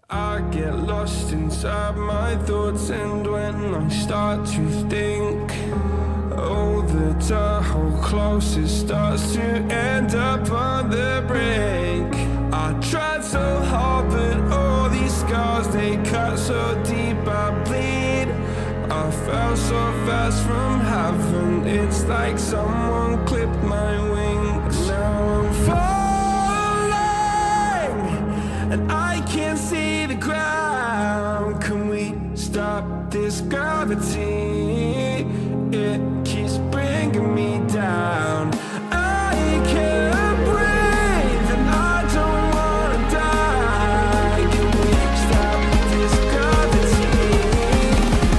I get lost inside my thoughts, and when I start to think, oh, the door closest starts to end up on the brink. I tried so hard, but all these scars, they cut so deep, I bleed. I fell so fast from heaven, it's like someone clipped my wings. Now I'm falling, and I can't see the ground. Can we stop this gravity? It keeps bringing me down. I can't breathe, and I don't wanna die. Can we stop this gravity?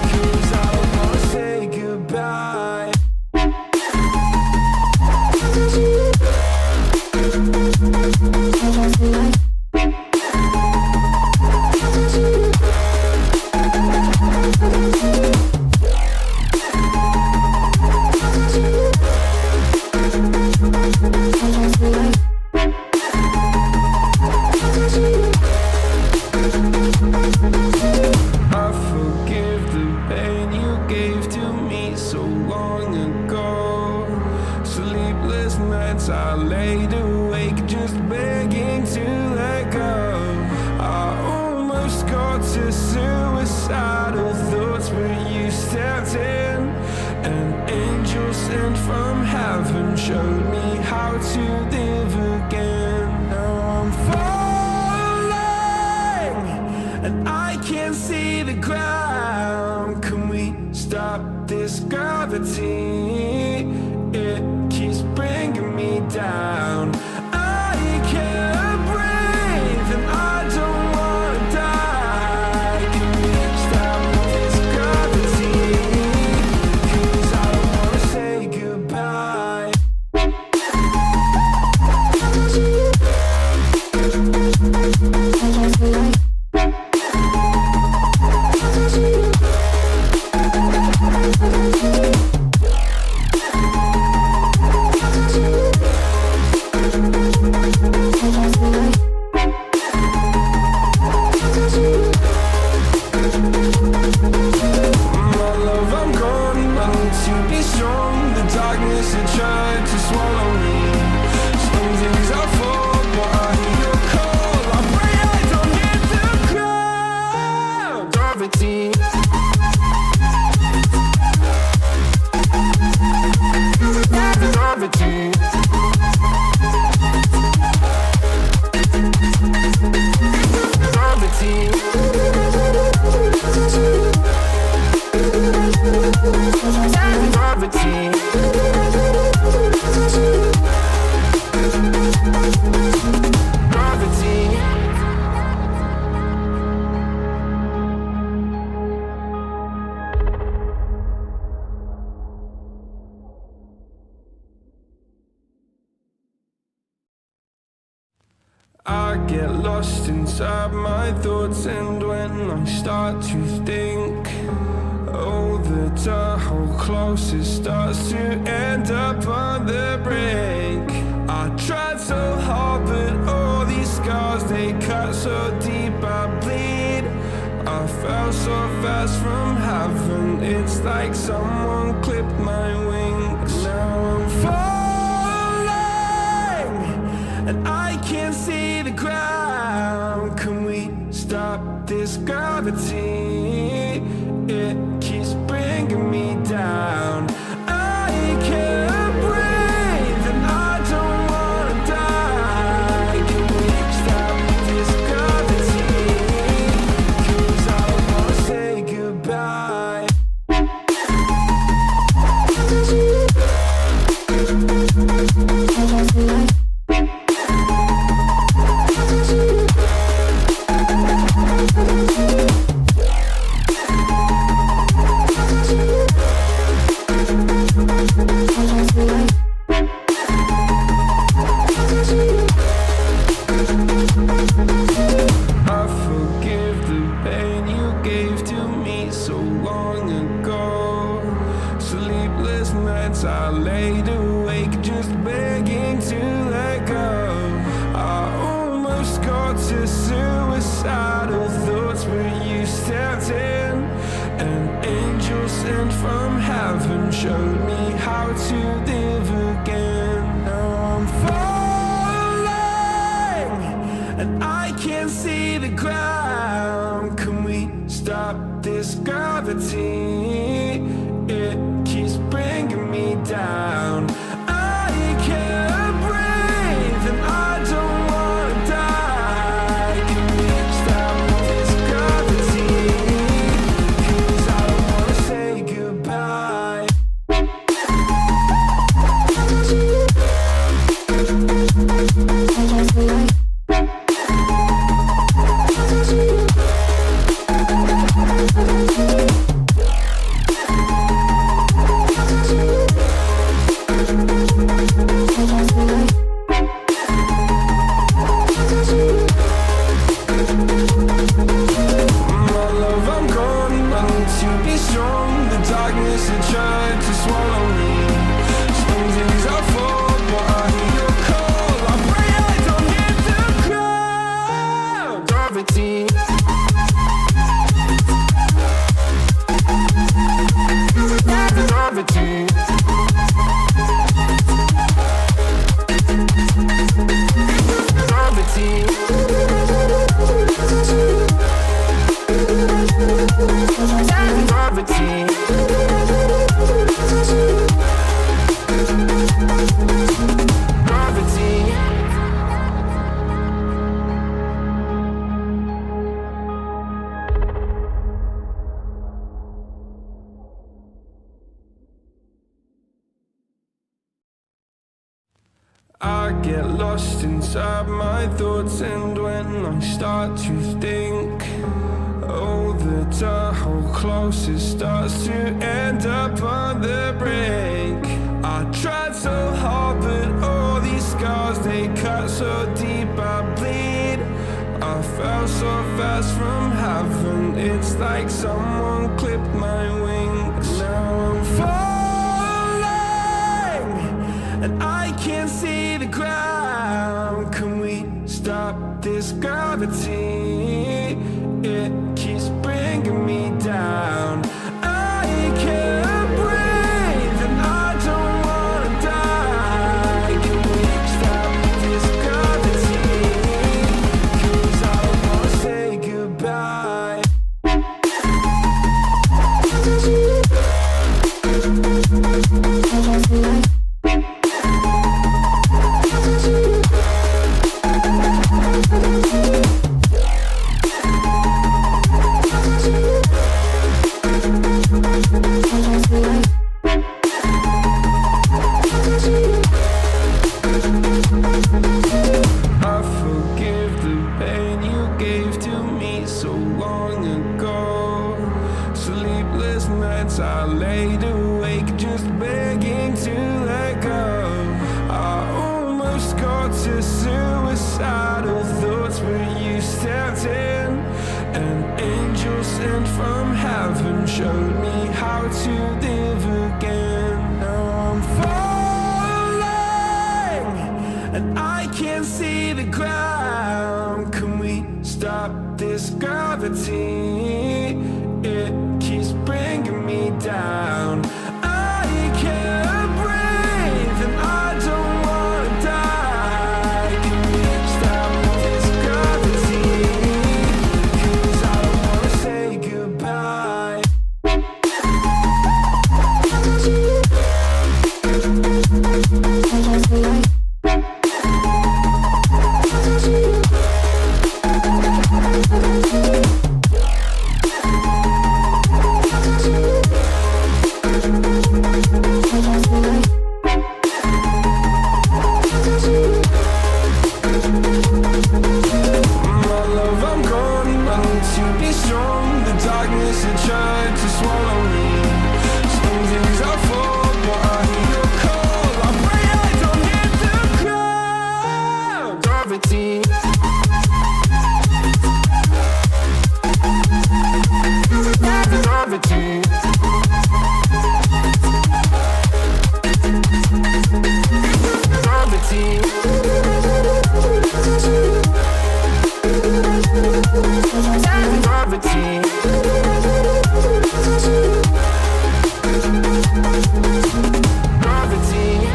'Cause I don't wanna say goodbye. I forgive the pain you gave to me so long ago. Sleepless nights I laid awake just begging to let go. I almost got to suicidal thoughts, but you stepped in. An angel sent from heaven showed me how to live again. Now I'm falling, and I can't see the ground. Can we stop this gravity? It keeps bringing me down. I can't breathe, and I don't wanna die. Can we stop this gravity? 'Cause I don't wanna say goodbye. My love, I'm gone. I need to be strong. The darkness had tried to swallow me. Some days I fall, but I hear your call. I pray I don't hit the ground. Gravity. Gravity. Gravity. Gravity. Gravity. I get lost inside my thoughts, and when I start to think, oh, the door closest starts to end up on the brink. I tried so hard, but all these scars, they cut so deep, I bleed. I fell so fast from heaven, it's like someone clipped my wings. Now I'm falling, and I can't see the ground. Can we stop this gravity? It keeps bringing me down. I can't breathe, and I don't wanna die. Can we stop this gravity? 'Cause I don't wanna say goodbye. suicidal thoughts, but you stepped in. An angel sent from heaven showed me how to live again. Now I'm falling and I can't see the ground. Can we stop this gravity? It keeps bringing me down. I can't breathe and I don't wanna die. Can we stop this gravity? 'Cause I don't wanna say goodbye. I get lost inside my thoughts, and when I start to think, oh, the hold close, it starts to end up on the brink. I tried so hard, but all these scars, they cut so deep, I bleed. I fell so fast from heaven, it's like someone clipped my wings. Now I'm falling and I can't see the ground. Can we stop this gravity? It keeps bringing me down. I can't breathe and I don't wanna die. Can we stop this gravity? 'Cause I don't wanna say goodbye. I forgive the pain you gave to me so long ago. Sleepless nights I laid awake just begging to let go. I almost got to suicidal thoughts, but you stepped in. An angel sent from heaven showed me how to live again. Now I'm falling and I can't see the ground. Can we stop this gravity? It keeps bringing me down. I can't breathe and I don't wanna die. Can we stop this gravity? 'Cause I don't wanna say goodbye. Gravity. Gravity.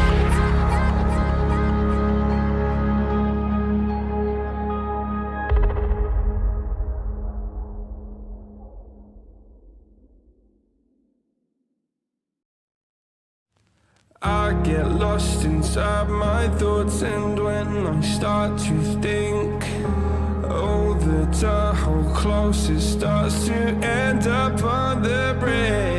I get lost inside my thoughts, and when I start to think, oh, the time how close it starts to end up on the bridge.